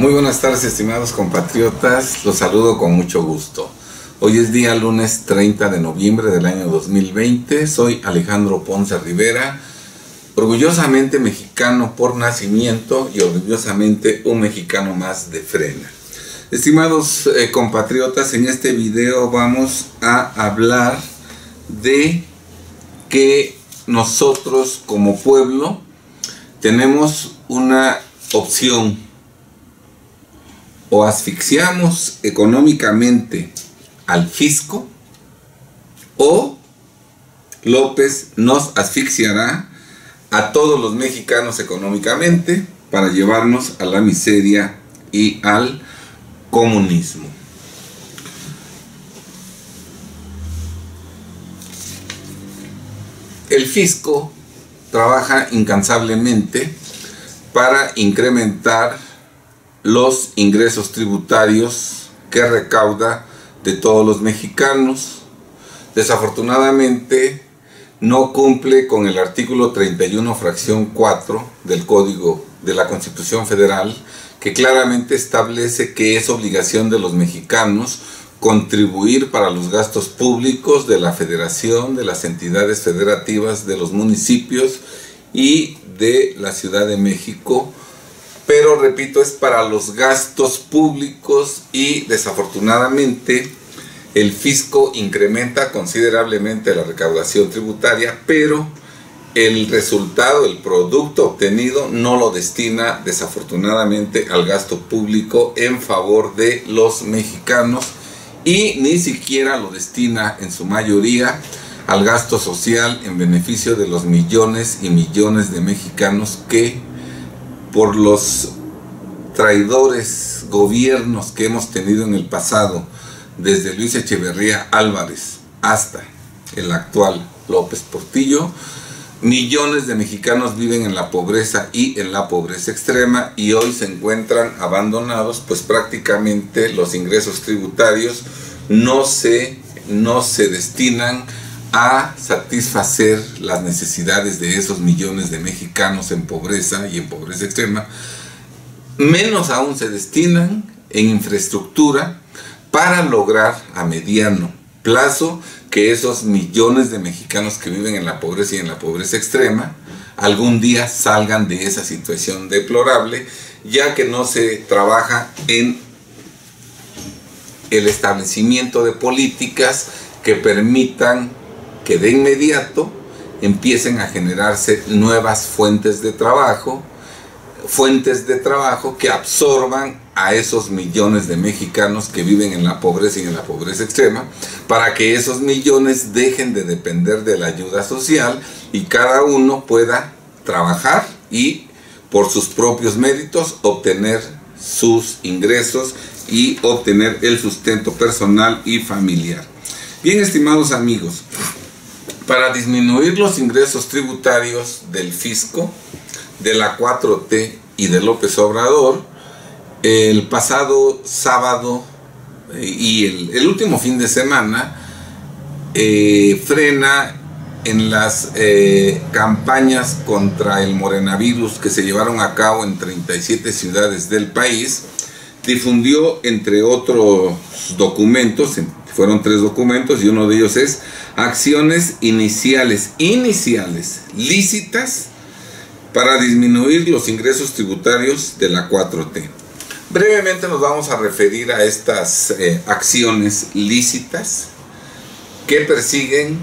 Muy buenas tardes, estimados compatriotas, los saludo con mucho gusto. Hoy es día lunes 30 de noviembre del año 2020, soy Alejandro Ponce Rivera, orgullosamente mexicano por nacimiento y orgullosamente un mexicano más de Frena. Estimados compatriotas, en este video vamos a hablar de que nosotros como pueblo tenemos una opción: o asfixiamos económicamente al fisco, o López nos asfixiará a todos los mexicanos económicamente para llevarnos a la miseria y al comunismo. El fisco trabaja incansablemente para incrementar los ingresos tributarios que recauda de todos los mexicanos. Desafortunadamente no cumple con el artículo 31 fracción 4 del Código de la Constitución Federal, que claramente establece que es obligación de los mexicanos contribuir para los gastos públicos de la federación, de las entidades federativas, de los municipios y de la Ciudad de México. Pero repito, es para los gastos públicos y desafortunadamente el fisco incrementa considerablemente la recaudación tributaria, pero el resultado, el producto obtenido no lo destina desafortunadamente al gasto público en favor de los mexicanos, y ni siquiera lo destina en su mayoría al gasto social en beneficio de los millones y millones de mexicanos que, por los traidores gobiernos que hemos tenido en el pasado, desde Luis Echeverría Álvarez hasta el actual López Portillo, millones de mexicanos viven en la pobreza y en la pobreza extrema, y hoy se encuentran abandonados, pues prácticamente los ingresos tributarios no se destinan a satisfacer las necesidades de esos millones de mexicanos en pobreza y en pobreza extrema. Menos aún se destinan en infraestructura para lograr a mediano plazo que esos millones de mexicanos que viven en la pobreza y en la pobreza extrema algún día salgan de esa situación deplorable, ya que no se trabaja en el establecimiento de políticas que permitan que de inmediato empiecen a generarse nuevas fuentes de trabajo que absorban a esos millones de mexicanos que viven en la pobreza y en la pobreza extrema, para que esos millones dejen de depender de la ayuda social y cada uno pueda trabajar y por sus propios méritos obtener sus ingresos y obtener el sustento personal y familiar. Bien, estimados amigos, para disminuir los ingresos tributarios del fisco, de la 4T y de López Obrador, el pasado sábado y el último fin de semana, Frena, en las campañas contra el morenavirus que se llevaron a cabo en 37 ciudades del país, difundió, entre otros documentos, fueron 3 documentos, y uno de ellos es acciones iniciales lícitas para disminuir los ingresos tributarios de la 4T. Brevemente nos vamos a referir a estas acciones lícitas que persiguen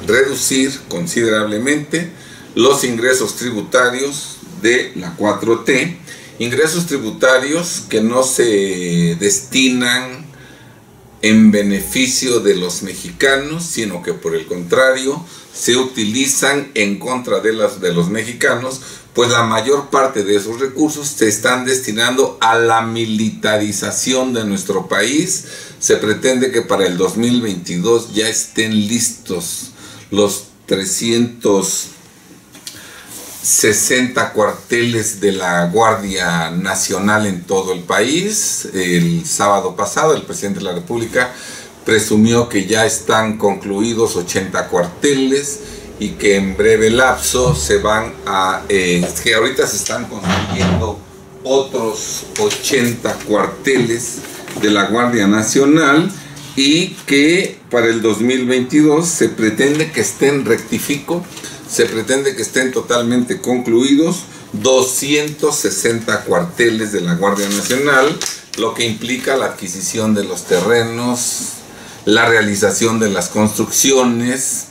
reducir considerablemente los ingresos tributarios de la 4T, ingresos tributarios que no se destinan en beneficio de los mexicanos, sino que por el contrario se utilizan en contra de los mexicanos, pues la mayor parte de esos recursos se están destinando a la militarización de nuestro país. Se pretende que para el 2022 ya estén listos los 360 cuarteles de la Guardia Nacional en todo el país. El sábado pasado el presidente de la República presumió que ya están concluidos 80 cuarteles y que en breve lapso se van a, que ahorita se están construyendo otros 80 cuarteles de la Guardia Nacional y que para el 2022 se pretende que estén, se pretende que estén totalmente concluidos 260 cuarteles de la Guardia Nacional, lo que implica la adquisición de los terrenos, la realización de las construcciones,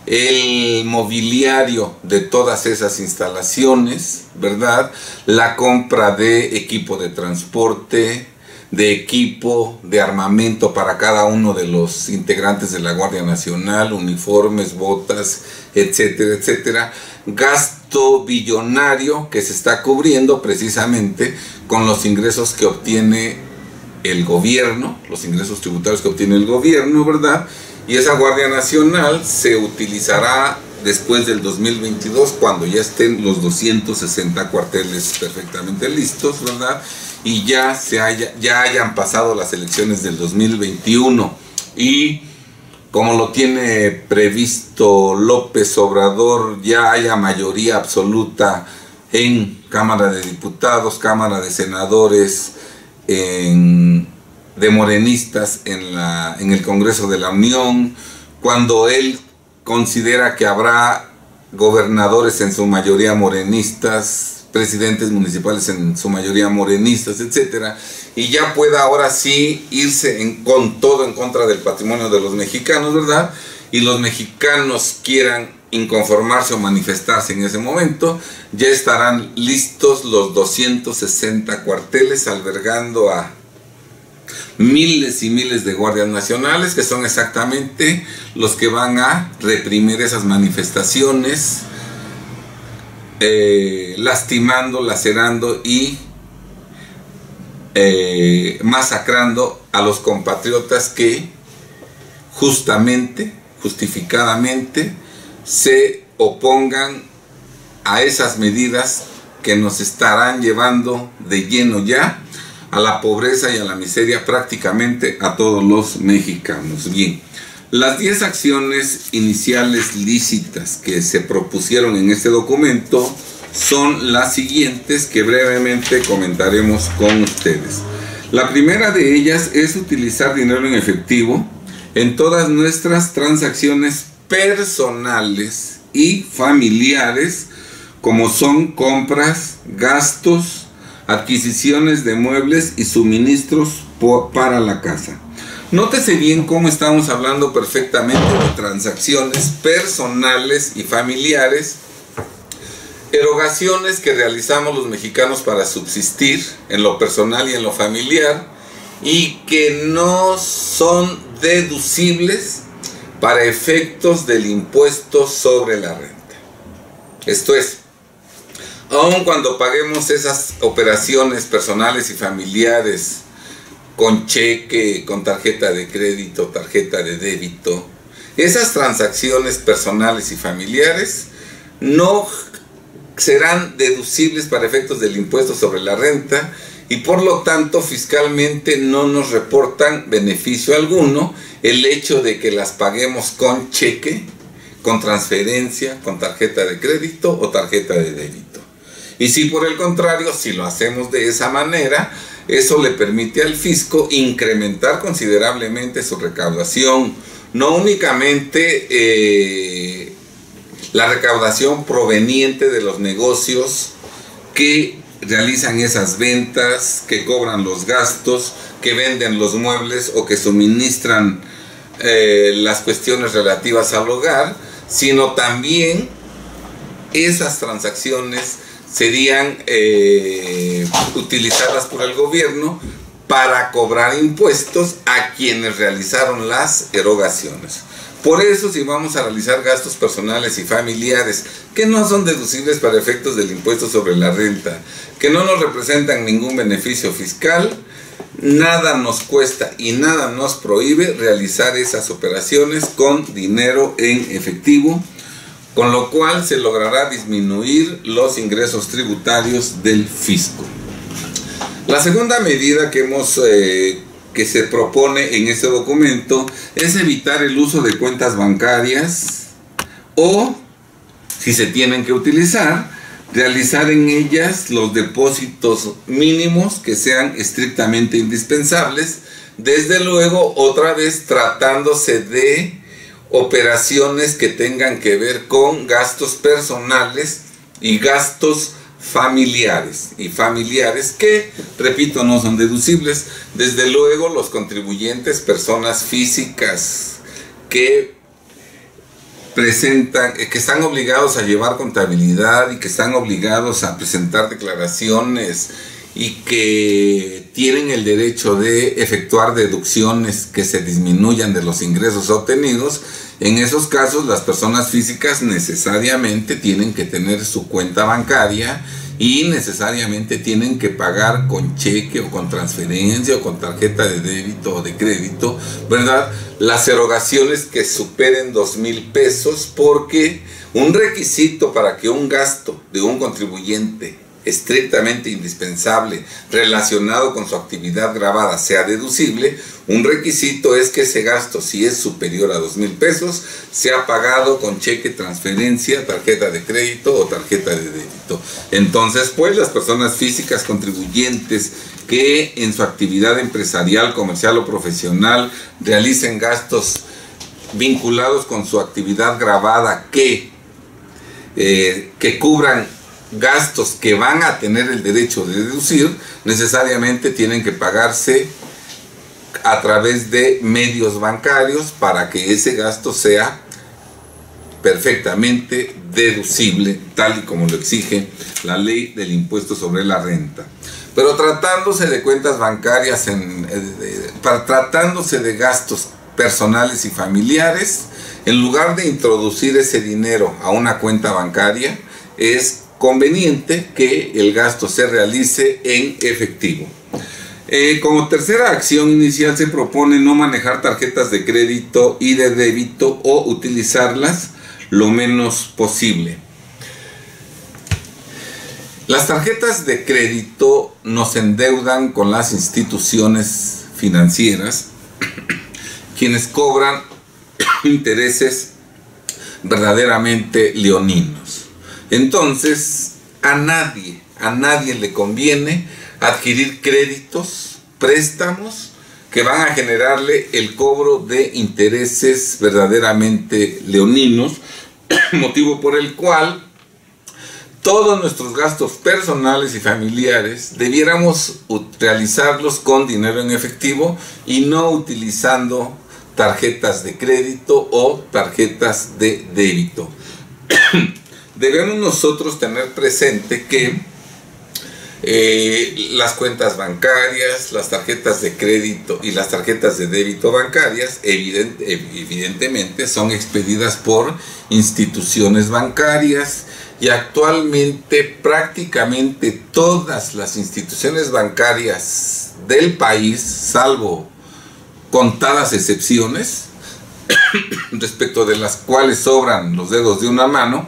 el mobiliario de todas esas instalaciones, ¿verdad? La compra de equipo de transporte, de equipo, de armamento para cada uno de los integrantes de la Guardia Nacional, uniformes, botas, etcétera, etcétera. Gasto billonario que se está cubriendo precisamente con los ingresos que obtiene el gobierno, los ingresos tributarios que obtiene el gobierno, ¿verdad? Y esa Guardia Nacional se utilizará después del 2022, cuando ya estén los 260 cuarteles perfectamente listos, ¿verdad? Y ya hayan pasado las elecciones del 2021. Y como lo tiene previsto López Obrador, ya haya mayoría absoluta en Cámara de Diputados, Cámara de Senadores, de morenistas en el Congreso de la Unión, cuando él considera que habrá gobernadores en su mayoría morenistas, presidentes municipales en su mayoría morenistas, etcétera, y ya pueda ahora sí irse con todo en contra del patrimonio de los mexicanos, ¿verdad? Y los mexicanos quieran inconformarse o manifestarse en ese momento, ya estarán listos los 260 cuarteles albergando a miles y miles de guardias nacionales, que son exactamente los que van a reprimir esas manifestaciones, lastimando, lacerando y masacrando a los compatriotas que justificadamente se opongan a esas medidas que nos estarán llevando de lleno ya a la pobreza y a la miseria prácticamente a todos los mexicanos. Bien, las 10 acciones iniciales lícitas que se propusieron en este documento son las siguientes que brevemente comentaremos con ustedes. La primera de ellas es utilizar dinero en efectivo en todas nuestras transacciones personales y familiares, como son compras, gastos, adquisiciones de muebles y suministros para la casa. Nótese bien cómo estamos hablando perfectamente de transacciones personales y familiares, erogaciones que realizamos los mexicanos para subsistir en lo personal y en lo familiar, y que no son deducibles para efectos del impuesto sobre la renta. Esto es, aun cuando paguemos esas operaciones personales y familiares con cheque, con tarjeta de crédito, tarjeta de débito, esas transacciones personales y familiares no serán deducibles para efectos del impuesto sobre la renta y por lo tanto fiscalmente no nos reportan beneficio alguno el hecho de que las paguemos con cheque, con transferencia, con tarjeta de crédito o tarjeta de débito. Y si por el contrario, si lo hacemos de esa manera, eso le permite al fisco incrementar considerablemente su recaudación, no únicamente la recaudación proveniente de los negocios que realizan esas ventas, que cobran los gastos, que venden los muebles o que suministran las cuestiones relativas al hogar, sino también esas transacciones serían utilizadas por el gobierno para cobrar impuestos a quienes realizaron las erogaciones. Por eso, si vamos a realizar gastos personales y familiares que no son deducibles para efectos del impuesto sobre la renta, que no nos representan ningún beneficio fiscal, nada nos cuesta y nada nos prohíbe realizar esas operaciones con dinero en efectivo, con lo cual se logrará disminuir los ingresos tributarios del fisco. La segunda medida que se propone en este documento es evitar el uso de cuentas bancarias o, si se tienen que utilizar, realizar en ellas los depósitos mínimos que sean estrictamente indispensables, desde luego otra vez tratándose de operaciones que tengan que ver con gastos personales y gastos familiares que, repito, no son deducibles. Desde luego los contribuyentes, personas físicas que presentan, que están obligados a llevar contabilidad y que están obligados a presentar declaraciones y que tienen el derecho de efectuar deducciones que se disminuyan de los ingresos obtenidos. En esos casos, las personas físicas necesariamente tienen que tener su cuenta bancaria y necesariamente tienen que pagar con cheque o con transferencia o con tarjeta de débito o de crédito, ¿verdad?, las erogaciones que superen 2,000 pesos, porque un requisito para que un gasto de un contribuyente estrictamente indispensable relacionado con su actividad gravada sea deducible, un requisito es que ese gasto, si es superior a 2,000 pesos, sea pagado con cheque, transferencia, tarjeta de crédito o tarjeta de débito. Entonces, pues, las personas físicas contribuyentes que en su actividad empresarial, comercial o profesional realicen gastos vinculados con su actividad gravada que cubran gastos que van a tener el derecho de deducir, necesariamente tienen que pagarse a través de medios bancarios para que ese gasto sea perfectamente deducible, tal y como lo exige la ley del impuesto sobre la renta. Pero tratándose de cuentas bancarias, tratándose de gastos personales y familiares, en lugar de introducir ese dinero a una cuenta bancaria, es conveniente que el gasto se realice en efectivo. Como tercera acción inicial se propone no manejar tarjetas de crédito y de débito o utilizarlas lo menos posible. Las tarjetas de crédito nos endeudan con las instituciones financieras, quienes cobran intereses verdaderamente leoninos. Entonces, a nadie le conviene adquirir créditos, préstamos que van a generarle el cobro de intereses verdaderamente leoninos, motivo por el cual todos nuestros gastos personales y familiares debiéramos realizarlos con dinero en efectivo y no utilizando tarjetas de crédito o tarjetas de débito. Debemos nosotros tener presente que las cuentas bancarias, las tarjetas de crédito y las tarjetas de débito bancarias evidentemente son expedidas por instituciones bancarias, y actualmente prácticamente todas las instituciones bancarias del país, salvo contadas excepciones, respecto de las cuales sobran los dedos de una mano,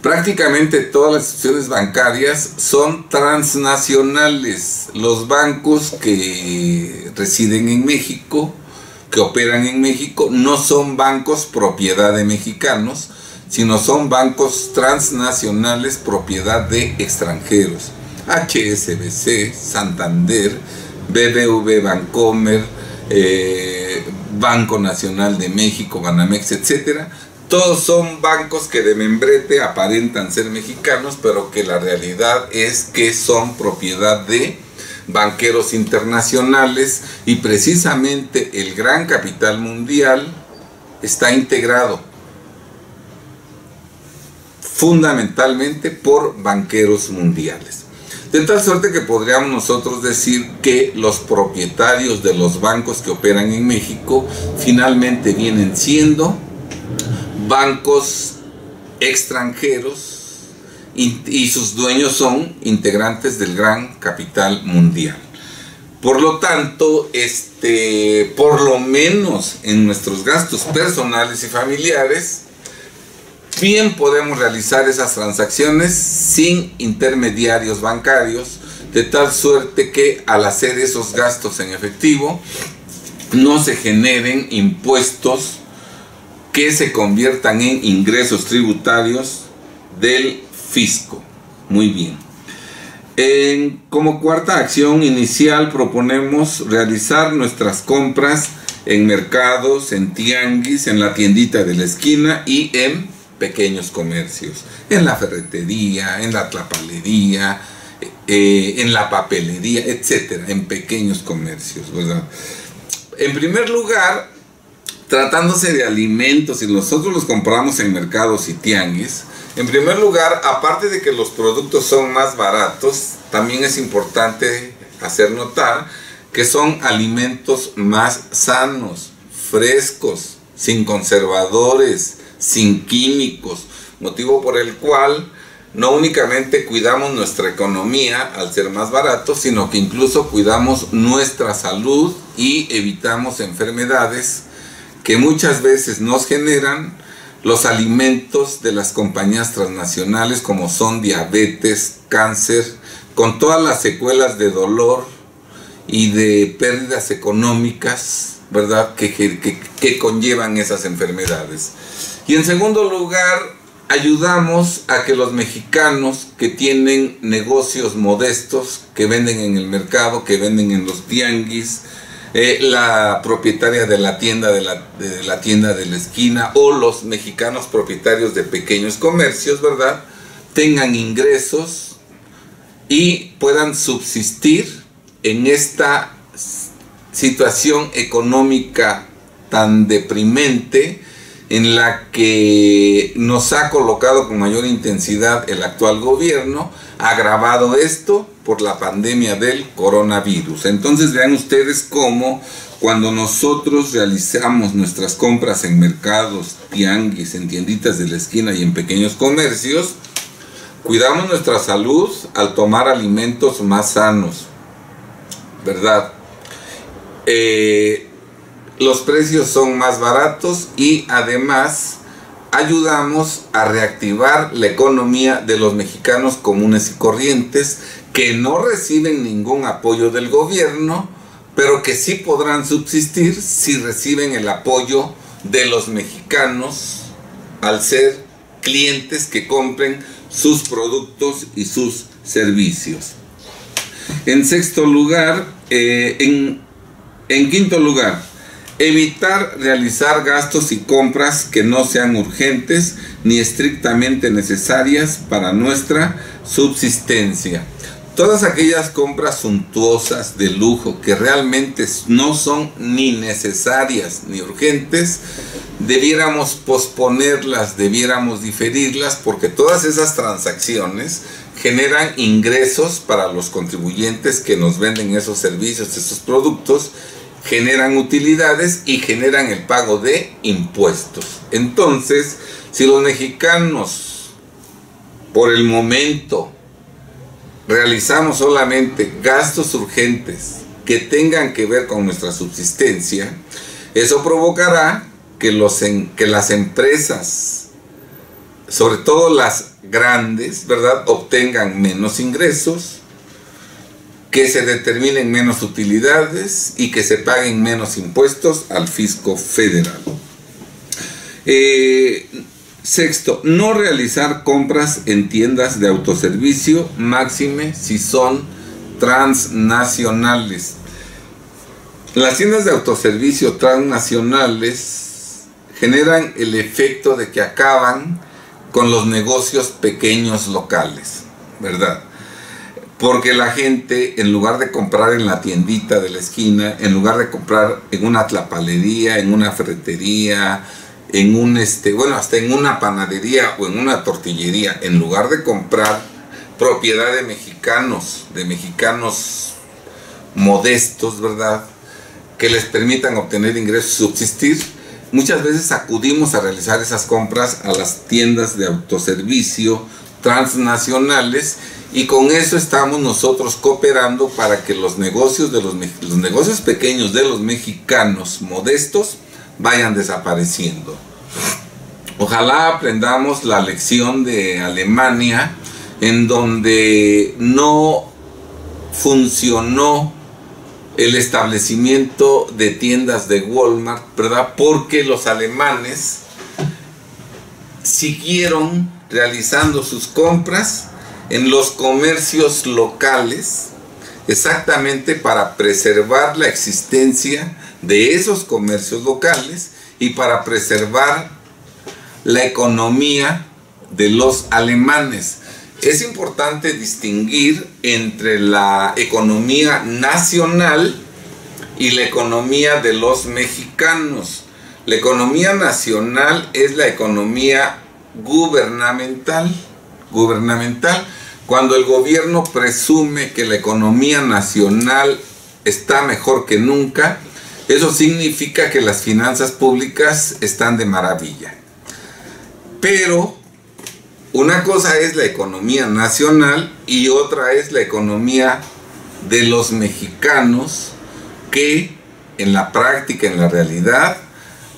prácticamente todas las instituciones bancarias son transnacionales. Los bancos que residen en México, que operan en México, no son bancos propiedad de mexicanos, sino son bancos transnacionales propiedad de extranjeros. HSBC, Santander, BBV Bancomer, Banco Nacional de México, Banamex, etcétera. Todos son bancos que de membrete aparentan ser mexicanos, pero que la realidad es que son propiedad de banqueros internacionales, y precisamente el gran capital mundial está integrado fundamentalmente por banqueros mundiales. De tal suerte que podríamos nosotros decir que los propietarios de los bancos que operan en México finalmente vienen siendo bancos extranjeros y sus dueños son integrantes del gran capital mundial. Por lo tanto, por lo menos en nuestros gastos personales y familiares, bien podemos realizar esas transacciones sin intermediarios bancarios, de tal suerte que al hacer esos gastos en efectivo no se generen impuestos que se conviertan en ingresos tributarios del fisco. Muy bien. Como cuarta acción inicial proponemos realizar nuestras compras en mercados, en tianguis, en la tiendita de la esquina y en pequeños comercios, en la ferretería, en la tlapalería, en la papelería, etcétera, en pequeños comercios, ¿verdad? En primer lugar, tratándose de alimentos y nosotros los compramos en mercados y tianguis, en primer lugar, aparte de que los productos son más baratos, también es importante hacer notar que son alimentos más sanos, frescos, sin conservadores, sin químicos, motivo por el cual no únicamente cuidamos nuestra economía al ser más baratos, sino que incluso cuidamos nuestra salud y evitamos enfermedades que muchas veces nos generan los alimentos de las compañías transnacionales, como son diabetes, cáncer, con todas las secuelas de dolor y de pérdidas económicas, ¿verdad?, que conllevan esas enfermedades. Y en segundo lugar, ayudamos a que los mexicanos que tienen negocios modestos, que venden en el mercado, que venden en los tianguis, la propietaria de la tienda de la tienda de la esquina, o los mexicanos propietarios de pequeños comercios, ¿verdad?, tengan ingresos y puedan subsistir en esta situación económica tan deprimente en la que nos ha colocado con mayor intensidad el actual gobierno, agravado esto por la pandemia del coronavirus. Entonces vean ustedes cómo cuando nosotros realizamos nuestras compras en mercados, tianguis, en tienditas de la esquina y en pequeños comercios, cuidamos nuestra salud al tomar alimentos más sanos, ¿verdad? Los precios son más baratos y además ayudamos a reactivar la economía de los mexicanos comunes y corrientes que no reciben ningún apoyo del gobierno, pero que sí podrán subsistir si reciben el apoyo de los mexicanos al ser clientes que compren sus productos y sus servicios. En sexto lugar, en quinto lugar, evitar realizar gastos y compras que no sean urgentes ni estrictamente necesarias para nuestra subsistencia. Todas aquellas compras suntuosas de lujo que realmente no son ni necesarias ni urgentes, debiéramos posponerlas, debiéramos diferirlas, porque todas esas transacciones generan ingresos para los contribuyentes que nos venden esos servicios, esos productos, generan utilidades y generan el pago de impuestos. Entonces, si los mexicanos por el momento realizamos solamente gastos urgentes que tengan que ver con nuestra subsistencia, eso provocará que las empresas, sobre todo las grandes, ¿verdad?, obtengan menos ingresos, que se determinen menos utilidades y que se paguen menos impuestos al fisco federal. Sexto, no realizar compras en tiendas de autoservicio, máxime si son transnacionales. Las tiendas de autoservicio transnacionales generan el efecto de que acaban con los negocios pequeños locales, ¿verdad? Porque la gente, en lugar de comprar en la tiendita de la esquina, en lugar de comprar en una tlapalería, en una ferretería, hasta en una panadería o en una tortillería, en lugar de comprar propiedad de mexicanos modestos, ¿verdad?, que les permitan obtener ingresos y subsistir, muchas veces acudimos a realizar esas compras a las tiendas de autoservicio transnacionales, y con eso estamos nosotros cooperando para que los negocios pequeños de los mexicanos modestos vayan desapareciendo. Ojalá aprendamos la lección de Alemania, en donde no funcionó el establecimiento de tiendas de Walmart, ¿verdad?, porque los alemanes siguieron realizando sus compras en los comercios locales, exactamente para preservar la existencia de esos comercios locales y para preservar la economía de los alemanes. Es importante distinguir entre la economía nacional y la economía de los mexicanos. La economía nacional es la economía gubernamental. Cuando el gobierno presume que la economía nacional está mejor que nunca, eso significa que las finanzas públicas están de maravilla. Pero una cosa es la economía nacional y otra es la economía de los mexicanos, que en la práctica, en la realidad,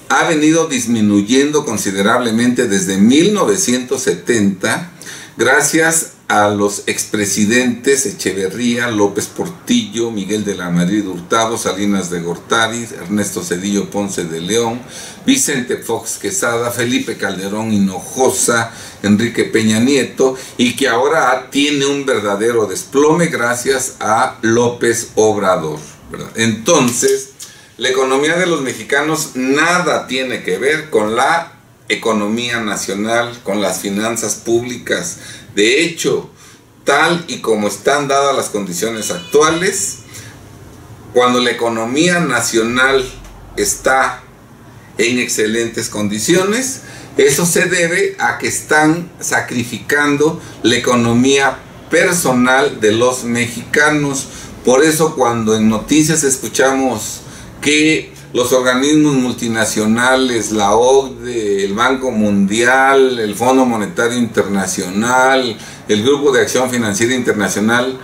ha venido disminuyendo considerablemente desde 1970, gracias a los expresidentes Echeverría, López Portillo, Miguel de la Madrid Hurtado, Salinas de Gortari, Ernesto Zedillo Ponce de León, Vicente Fox Quesada, Felipe Calderón Hinojosa, Enrique Peña Nieto, y que ahora tiene un verdadero desplome gracias a López Obrador, ¿verdad? Entonces, la economía de los mexicanos nada tiene que ver con la economía nacional, con las finanzas públicas. De hecho, tal y como están dadas las condiciones actuales, cuando la economía nacional está en excelentes condiciones, eso se debe a que están sacrificando la economía personal de los mexicanos. Por eso cuando en noticias escuchamos que los organismos multinacionales, la OCDE, el Banco Mundial, el Fondo Monetario Internacional, el Grupo de Acción Financiera Internacional,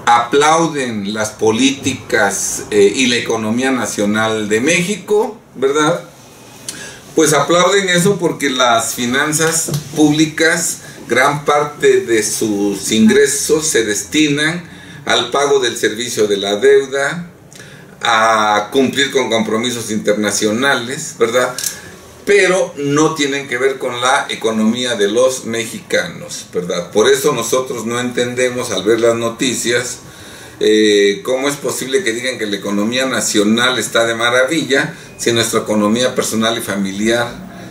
aplauden las políticas y la economía nacional de México, ¿verdad? Pues aplauden eso porque las finanzas públicas, gran parte de sus ingresos se destinan al pago del servicio de la deuda, a cumplir con compromisos internacionales, ¿verdad? Pero no tienen que ver con la economía de los mexicanos, ¿verdad? Por eso nosotros no entendemos al ver las noticias cómo es posible que digan que la economía nacional está de maravilla si nuestra economía personal y familiar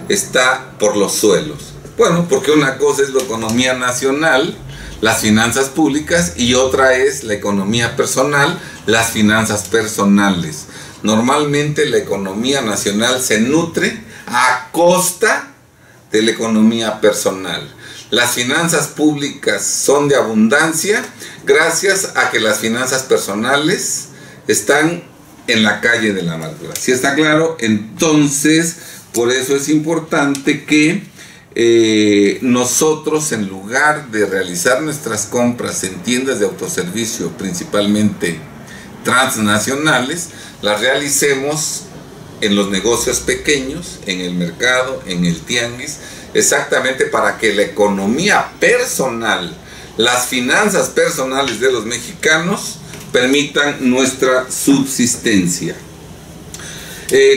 está por los suelos. Bueno, porque una cosa es la economía nacional, las finanzas públicas, y otra es la economía personal, las finanzas personales. Normalmente la economía nacional se nutre a costa de la economía personal. Las finanzas públicas son de abundancia gracias a que las finanzas personales están en la calle de la amargura. ¿Sí está claro? Entonces, por eso es importante que nosotros, en lugar de realizar nuestras compras en tiendas de autoservicio, principalmente transnacionales, las realicemos en los negocios pequeños, en el mercado, en el tianguis, exactamente para que la economía personal, las finanzas personales de los mexicanos permitan nuestra subsistencia.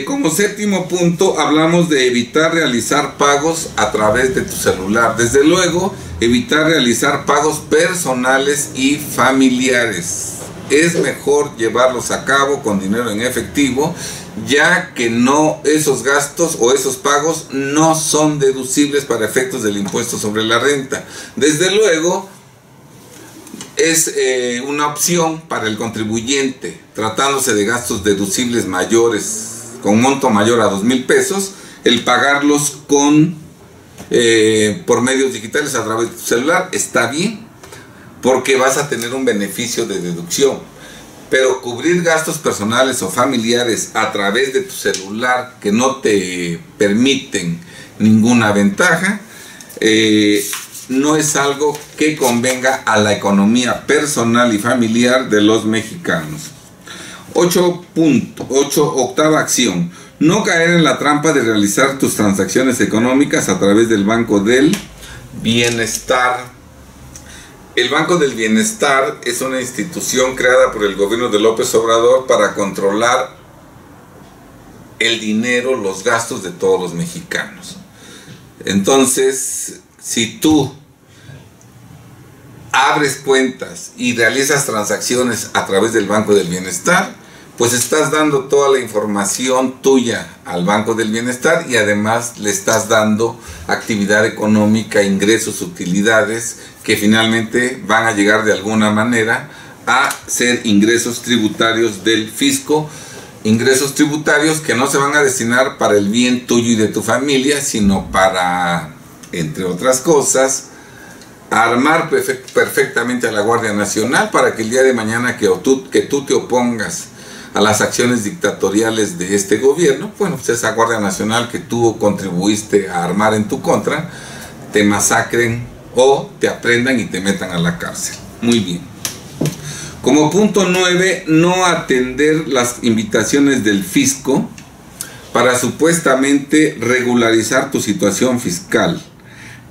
Como séptimo punto, hablamos de evitar realizar pagos a través de tu celular. Desde luego, evitar realizar pagos personales y familiares. Es mejor llevarlos a cabo con dinero en efectivo, ya que esos gastos o esos pagos no son deducibles para efectos del impuesto sobre la renta. Desde luego, es una opción para el contribuyente, tratándose de gastos deducibles mayores, con monto mayor a 2,000 pesos, el pagarlos por medios digitales a través de tu celular está bien, porque vas a tener un beneficio de deducción. Pero cubrir gastos personales o familiares a través de tu celular que no te permiten ninguna ventaja, no es algo que convenga a la economía personal y familiar de los mexicanos. 8.8, octava acción. No caer en la trampa de realizar tus transacciones económicas a través del Banco del Bienestar. El Banco del Bienestar es una institución creada por el gobierno de López Obrador para controlar el dinero, los gastos de todos los mexicanos. Entonces, si tú abres cuentas y realizas transacciones a través del Banco del Bienestar, pues estás dando toda la información tuya al Banco del Bienestar y además le estás dando actividad económica, ingresos, utilidades que finalmente van a llegar de alguna manera a ser ingresos tributarios del fisco, ingresos tributarios que no se van a destinar para el bien tuyo y de tu familia, sino para, entre otras cosas, armar perfectamente a la Guardia Nacional para que el día de mañana que tú te opongas a las acciones dictatoriales de este gobierno, bueno, pues esa Guardia Nacional que tú contribuiste a armar en tu contra, te masacren o te aprendan y te metan a la cárcel. Muy bien. Como punto 9, no atender las invitaciones del fisco para supuestamente regularizar tu situación fiscal.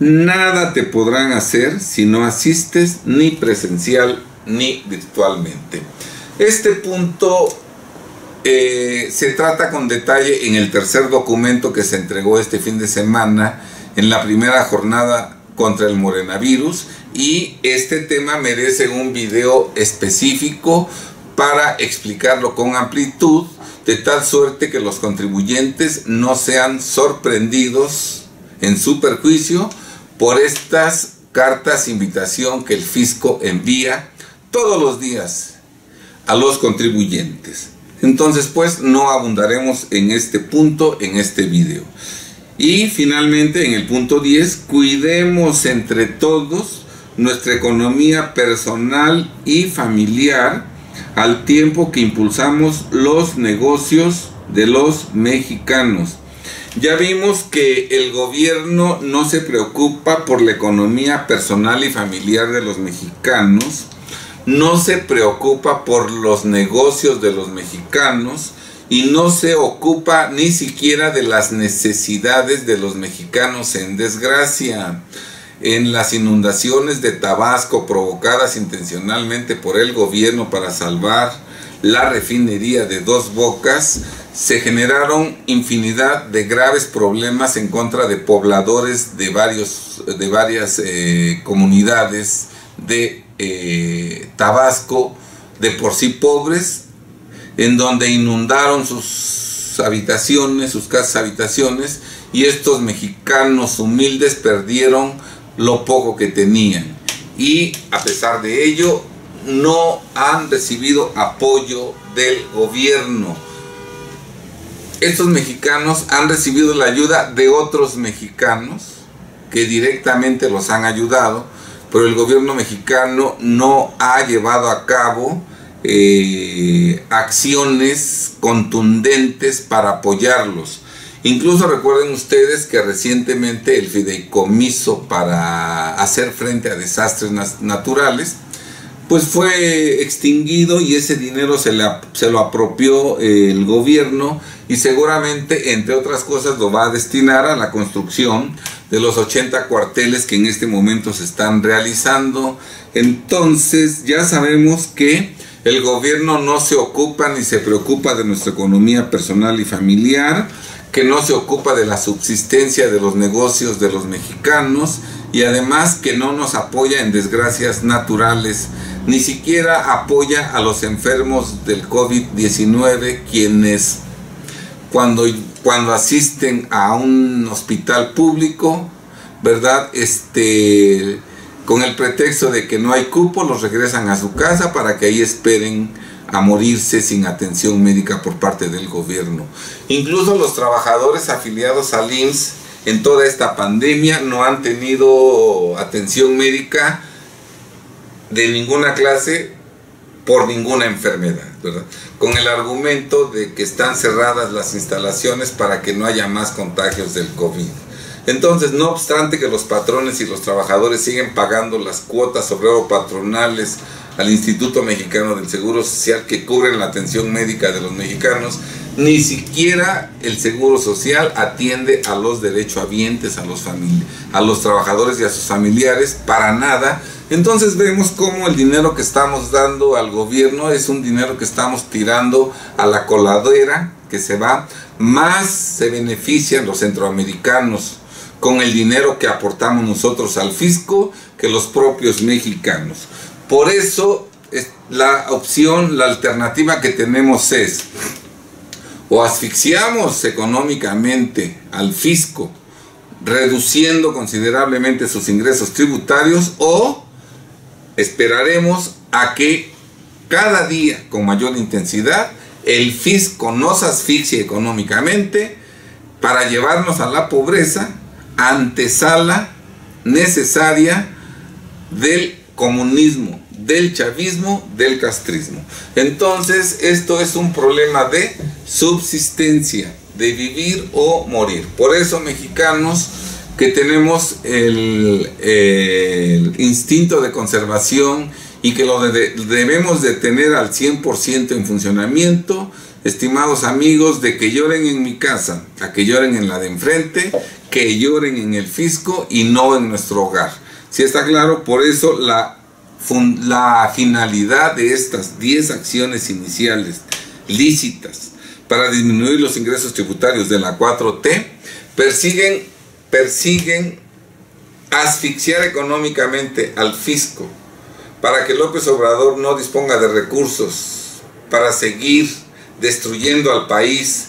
Nada te podrán hacer si no asistes ni presencial ni virtualmente. Este punto se trata con detalle en el tercer documento que se entregó este fin de semana en la primera jornada contra el morenavirus, y este tema merece un video específico para explicarlo con amplitud, de tal suerte que los contribuyentes no sean sorprendidos en su perjuicio por estas cartas invitación que el fisco envía todos los días a los contribuyentes. Entonces, pues, no abundaremos en este punto en este video. Y finalmente, en el punto 10, cuidemos entre todos nuestra economía personal y familiar al tiempo que impulsamos los negocios de los mexicanos. Ya vimos que el gobierno no se preocupa por la economía personal y familiar de los mexicanos, no se preocupa por los negocios de los mexicanos y no se ocupa ni siquiera de las necesidades de los mexicanos en desgracia. En las inundaciones de Tabasco provocadas intencionalmente por el gobierno para salvar la refinería de Dos Bocas, se generaron infinidad de graves problemas en contra de pobladores de varias comunidades de Tabasco, de por sí pobres, en donde inundaron sus habitaciones, sus casas habitaciones, y estos mexicanos humildes perdieron lo poco que tenían, y a pesar de ello no han recibido apoyo del gobierno. Estos mexicanos han recibido la ayuda de otros mexicanos que directamente los han ayudado, pero el gobierno mexicano no ha llevado a cabo acciones contundentes para apoyarlos. Incluso recuerden ustedes que recientemente el fideicomiso para hacer frente a desastres naturales pues fue extinguido, y ese dinero se lo apropió el gobierno, y seguramente, entre otras cosas, lo va a destinar a la construcción de los 80 cuarteles que en este momento se están realizando. Entonces ya sabemos que el gobierno no se ocupa ni se preocupa de nuestra economía personal y familiar, que no se ocupa de la subsistencia de los negocios de los mexicanos, y además que no nos apoya en desgracias naturales, ni siquiera apoya a los enfermos del COVID-19, quienes cuando asisten a un hospital público, ¿verdad? Con el pretexto de que no hay cupo, los regresan a su casa para que ahí esperen a morirse sin atención médica por parte del gobierno. Incluso los trabajadores afiliados al IMSS en toda esta pandemia no han tenido atención médica de ninguna clase por ninguna enfermedad, ¿verdad? Con el argumento de que están cerradas las instalaciones para que no haya más contagios del COVID. Entonces, no obstante que los patrones y los trabajadores siguen pagando las cuotas obrero patronales al Instituto Mexicano del Seguro Social que cubren la atención médica de los mexicanos, ni siquiera el Seguro Social atiende a los derechohabientes, a los trabajadores y a sus familiares, para nada. Entonces vemos cómo el dinero que estamos dando al gobierno es un dinero que estamos tirando a la coladera que se va, más se benefician los centroamericanos con el dinero que aportamos nosotros al fisco que los propios mexicanos. Por eso la opción, la alternativa que tenemos es: o asfixiamos económicamente al fisco, reduciendo considerablemente sus ingresos tributarios, o esperaremos a que cada día con mayor intensidad el fisco nos asfixie económicamente para llevarnos a la pobreza, antesala necesaria del comunismo, del chavismo, del castrismo. Entonces esto es un problema de subsistencia, de vivir o morir. Por eso, mexicanos que tenemos el instinto de conservación y que lo debemos de tener al 100% en funcionamiento, estimados amigos, de que lloren en mi casa, a que lloren en la de enfrente, que lloren en el fisco y no en nuestro hogar. ¿Sí está claro? Por eso la finalidad de estas 10 acciones iniciales lícitas para disminuir los ingresos tributarios de la 4T persiguen asfixiar económicamente al fisco para que López Obrador no disponga de recursos para seguir destruyendo al país,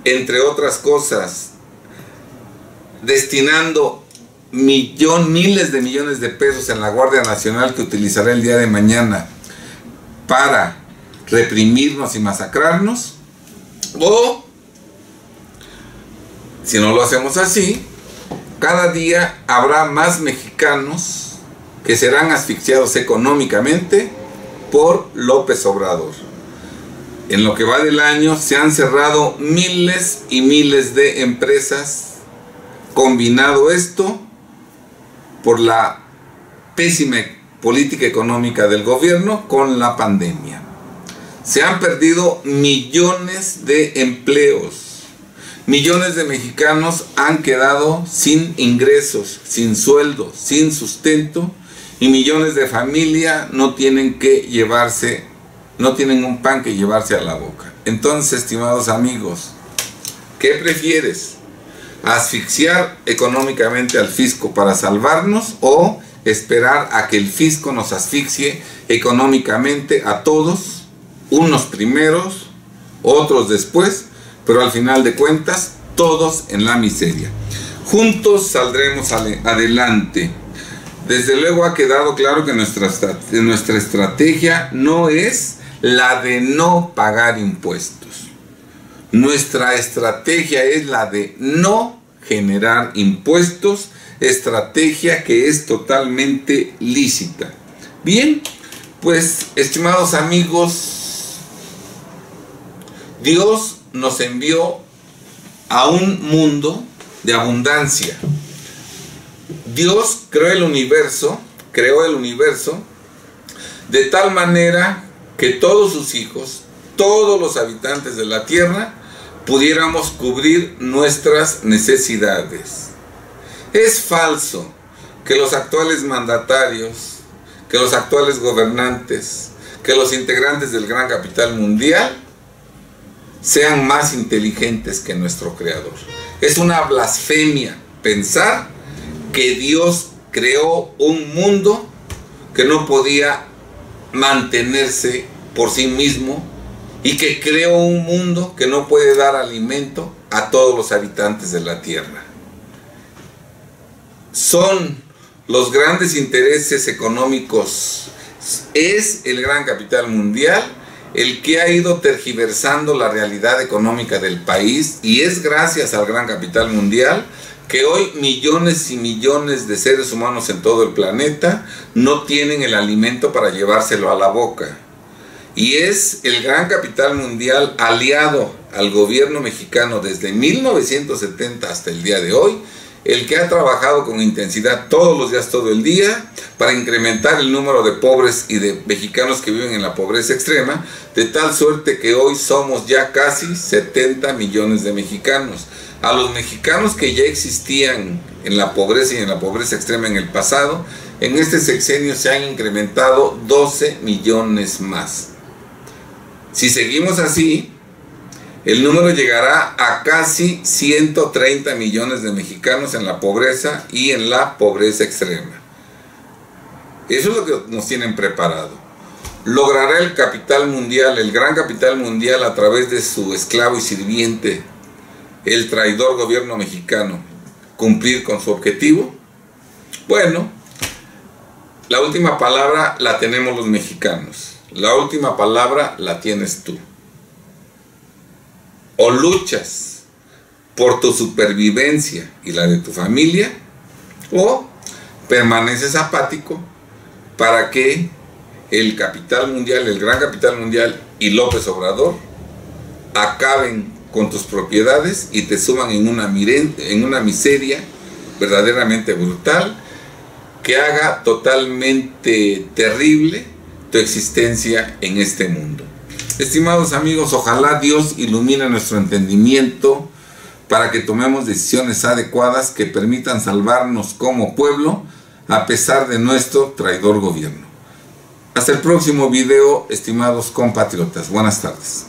entre otras cosas, destinando miles de millones de pesos en la Guardia Nacional que utilizará el día de mañana para reprimirnos y masacrarnos. O, si no lo hacemos así, cada día habrá más mexicanos que serán asfixiados económicamente por López Obrador. En lo que va del año se han cerrado miles y miles de empresas, combinado esto por la pésima política económica del gobierno con la pandemia. Se han perdido millones de empleos. Millones de mexicanos han quedado sin ingresos, sin sueldo, sin sustento, y millones de familias no tienen un pan que llevarse a la boca. Entonces, estimados amigos, ¿qué prefieres? ¿Asfixiar económicamente al fisco para salvarnos, o esperar a que el fisco nos asfixie económicamente a todos, unos primeros, otros después, pero al final de cuentas todos en la miseria? Juntos saldremos adelante. Desde luego ha quedado claro que nuestra estrategia no es la de no pagar impuestos. Nuestra estrategia es la de no generar impuestos, estrategia que es totalmente lícita. Bien, pues, estimados amigos, Dios nos envió a un mundo de abundancia. Dios creó el universo de tal manera que todos sus hijos, todos los habitantes de la tierra, pudiéramos cubrir nuestras necesidades. Es falso que los actuales mandatarios, que los actuales gobernantes, que los integrantes del gran capital mundial sean más inteligentes que nuestro Creador. Es una blasfemia pensar que Dios creó un mundo que no podía mantenerse por sí mismo y que creó un mundo que no puede dar alimento a todos los habitantes de la tierra. Son los grandes intereses económicos, es el gran capital mundial el que ha ido tergiversando la realidad económica del país, y es gracias al gran capital mundial que hoy millones y millones de seres humanos en todo el planeta no tienen el alimento para llevárselo a la boca. Y es el gran capital mundial aliado al gobierno mexicano desde 1970 hasta el día de hoy, el que ha trabajado con intensidad todos los días, todo el día, para incrementar el número de pobres y de mexicanos que viven en la pobreza extrema, de tal suerte que hoy somos ya casi 70 millones de mexicanos. A los mexicanos que ya existían en la pobreza y en la pobreza extrema en el pasado, en este sexenio se han incrementado 12 millones más. Si seguimos así, el número llegará a casi 130 millones de mexicanos en la pobreza y en la pobreza extrema. Eso es lo que nos tienen preparado. ¿Logrará el capital mundial, el gran capital mundial, a través de su esclavo y sirviente, el traidor gobierno mexicano, cumplir con su objetivo? Bueno, la última palabra la tenemos los mexicanos. La última palabra la tienes tú. O luchas por tu supervivencia y la de tu familia, o permaneces apático para que el capital mundial, el gran capital mundial y López Obrador acaben con tus propiedades y te suman en una miseria verdaderamente brutal que haga totalmente terrible tu existencia en este mundo. Estimados amigos, ojalá Dios ilumine nuestro entendimiento para que tomemos decisiones adecuadas que permitan salvarnos como pueblo a pesar de nuestro traidor gobierno. Hasta el próximo video, estimados compatriotas. Buenas tardes.